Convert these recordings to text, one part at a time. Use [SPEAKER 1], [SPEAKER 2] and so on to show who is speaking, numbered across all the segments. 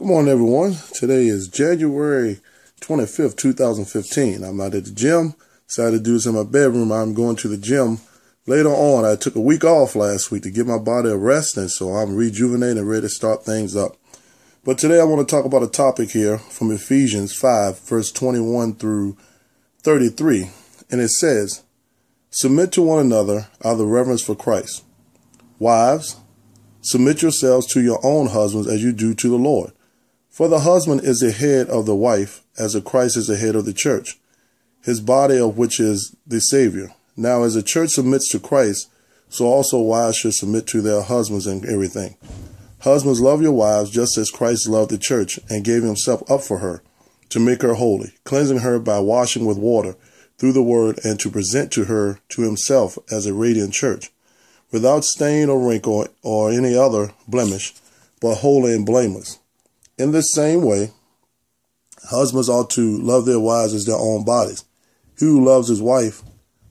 [SPEAKER 1] Good morning, everyone. Today is January 25th, 2015. I'm out at the gym. Decided to do this in my bedroom. I'm going to the gym later on. I took a week off last week to give my body a rest, and so I'm rejuvenated and ready to start things up. But today I want to talk about a topic here from Ephesians 5, verse 21 through 33. And it says, "Submit to one another out of the reverence for Christ. Wives, submit yourselves to your own husbands as you do to the Lord. For the husband is the head of the wife, as Christ is the head of the church, his body, of which is the Savior. Now, as the church submits to Christ, so also wives should submit to their husbands in everything. Husbands, love your wives just as Christ loved the church and gave himself up for her, to make her holy, cleansing her by washing with water through the word, and to present to her to himself as a radiant church, without stain or wrinkle or any other blemish, but holy and blameless. In this same way, husbands ought to love their wives as their own bodies. He who loves his wife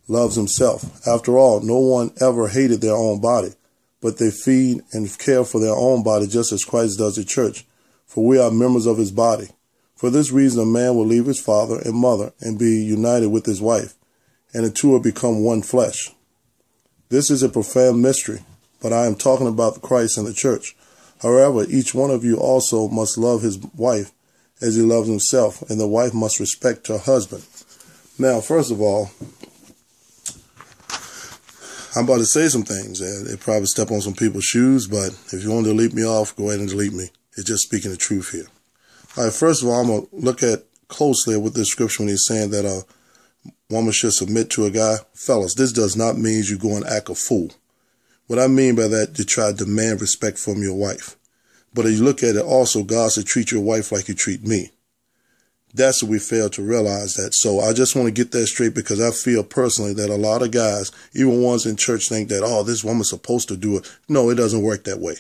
[SPEAKER 1] loves himself. After all, no one ever hated their own body, but they feed and care for their own body just as Christ does the church, for we are members of his body. For this reason, a man will leave his father and mother and be united with his wife, and the two will become one flesh. This is a profound mystery, but I am talking about Christ and the church. However, each one of you also must love his wife as he loves himself, and the wife must respect her husband." Now, first of all, I'm about to say some things, and it probably step on some people's shoes, but if you want to delete me off, go ahead and delete me. It's just speaking the truth here. All right, first of all, I'm going to look at closely with this scripture when he's saying that a woman should submit to a guy. Fellas, this does not mean you go and act a fool. What I mean by that, you try to demand respect from your wife. But if you look at it also, God said, treat your wife like you treat me. That's what we fail to realize that. So I just want to get that straight, because I feel personally that a lot of guys, even ones in church, think that, oh, this woman's supposed to do it. No, it doesn't work that way.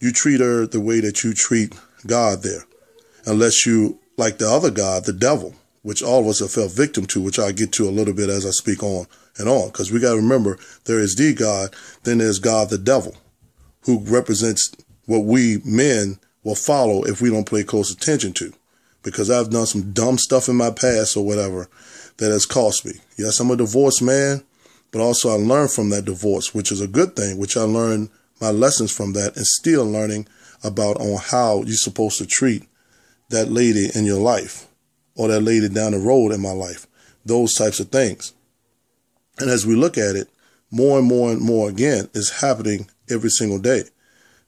[SPEAKER 1] You treat her the way that you treat God there. Unless you, like the other God, the devil, which all of us have fell victim to, which I'll get to a little bit as I speak on and on. Because we got to remember, there is the God, then there's God the devil, who represents what we men will follow if we don't pay close attention to. Because I've done some dumb stuff in my past or whatever that has cost me. Yes, I'm a divorced man, but also I learned from that divorce, which is a good thing, which I learned my lessons from that, and still learning about on how you're supposed to treat that lady in your life, or that lady down the road in my life, those types of things. And as we look at it, more and more and more again is happening every single day,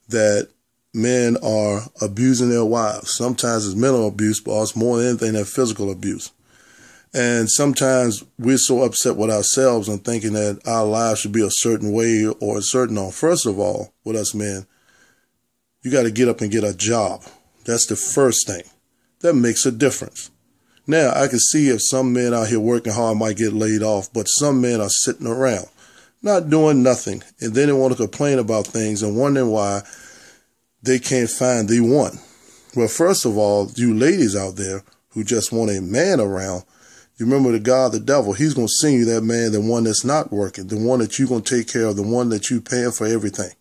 [SPEAKER 1] that men are abusing their wives. Sometimes it's mental abuse, but it's more than anything that physical abuse. And sometimes we're so upset with ourselves and thinking that our lives should be a certain way or a certain on. First of all, with us men, you got to get up and get a job. That's the first thing. That makes a difference. Now, I can see if some men out here working hard might get laid off, but some men are sitting around, not doing nothing, and then they want to complain about things and wondering why they can't find the one. Well, first of all, you ladies out there who just want a man around, you remember the God, the devil, he's going to send you that man, the one that's not working, the one that you're going to take care of, the one that you paying for everything.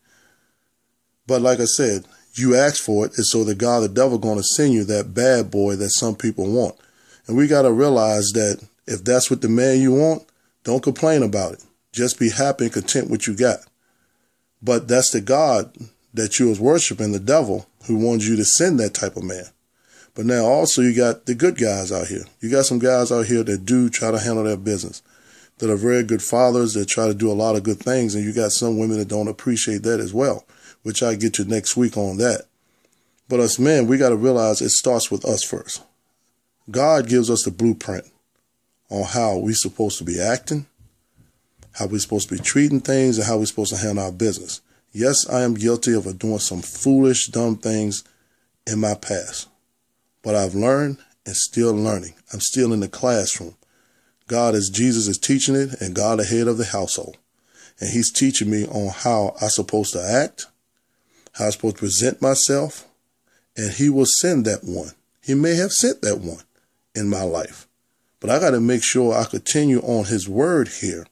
[SPEAKER 1] But like I said, you asked for it, and so the God, the devil, going to send you that bad boy that some people want. And we got to realize that if that's what the man you want, don't complain about it. Just be happy and content with what you got. But that's the God that you was worshiping, the devil, who wants you to send that type of man. But now also you got the good guys out here. You got some guys out here that do try to handle their business, that are very good fathers, that try to do a lot of good things. And you got some women that don't appreciate that as well, which I get to next week on that. But us men, we got to realize it starts with us first. God gives us the blueprint on how we're supposed to be acting, how we're supposed to be treating things, and how we're supposed to handle our business. Yes, I am guilty of doing some foolish, dumb things in my past, but I've learned and still learning. I'm still in the classroom. God, as Jesus, is teaching it, and God, the head of the household. And he's teaching me on how I'm supposed to act, how I'm supposed to present myself, and he will send that one. He may have sent that one in my life, but I got to make sure I continue on his word here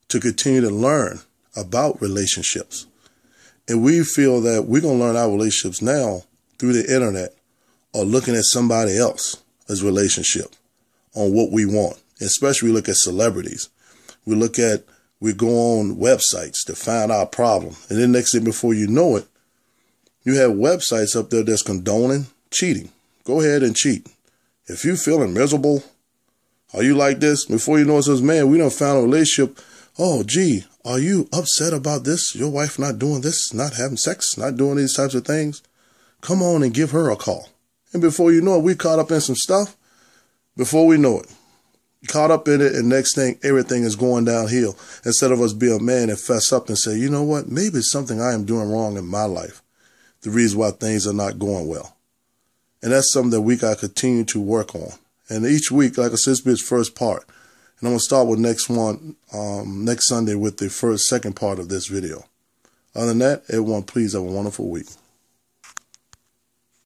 [SPEAKER 1] to continue to learn about relationships And we feel that we're going to learn our relationships now through the internet or looking at somebody else's relationship on what we want. Especially we look at celebrities. We go on websites to find our problem. And then next thing before you know it, you have websites up there that's condoning cheating. Go ahead and cheat. If you're feeling miserable, are you like this? Before you know it, says, man, we done found a relationship. Oh, gee, are you upset about this? Your wife not doing this, not having sex, not doing these types of things? Come on and give her a call. And before you know it, we caught up in some stuff. Before we know it, caught up in it, and next thing, everything is going downhill. Instead of us be a man and fess up and say, you know what, maybe it's something I am doing wrong in my life. The reason why things are not going well. And that's something that we got to continue to work on. And each week, like I said, this will be its first part. And I'm going to start with next Sunday with the second part of this video. Other than that, everyone, please have a wonderful week.